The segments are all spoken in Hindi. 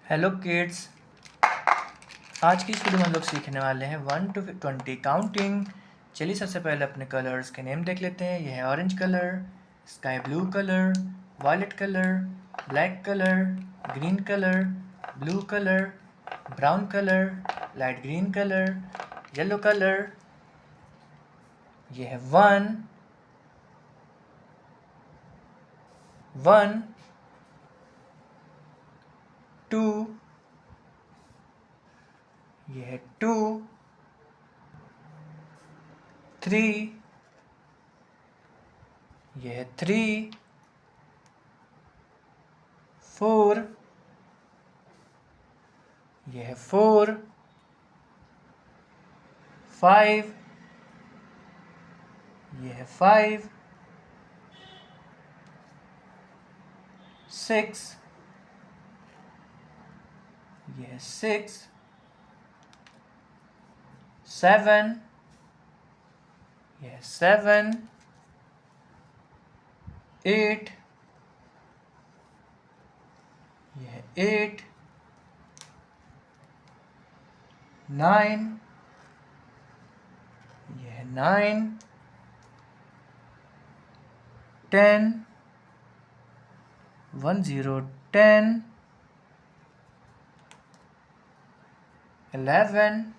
Hello kids. आज की इस वीडियो में हम लोग सीखने वाले हैं 1 to 20 काउंटिंग। चलिए सबसे पहले अपने कलर्स के नेम देख लेते हैं। यह है orange colour, sky blue colour, violet colour, black colour, green colour, blue colour, brown colour, light green colour, yellow colour. यह है 1, 2, यह है 2, 3, यह है 3, 4, यह है 4, 5, यह है 5, 6, यह है 6, 7, यह है 7, 8, यह है 8, 9, यह है 9, 10, 10, 11,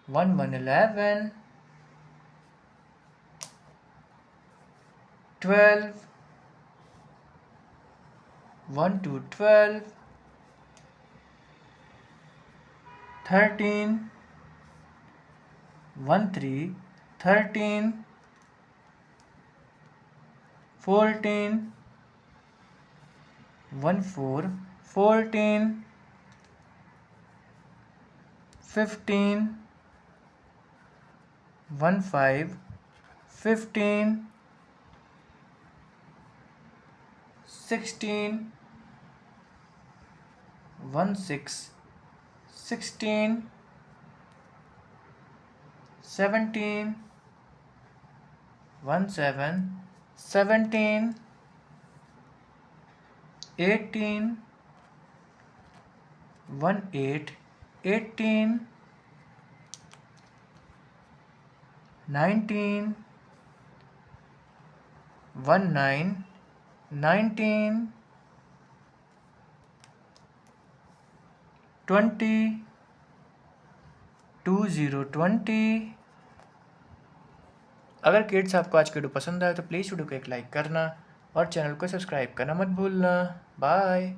11, 12, 12, 13, 13, 14, 14, 15, 15, 16, 16, 17, 17, 18, 18, 19, 19, 20, 20. अगर किड्स आपको आज की वीडियो पसंद आए तो प्लीज़ वीडियो को एक लाइक करना और चैनल को सब्सक्राइब करना मत भूलना। बाय।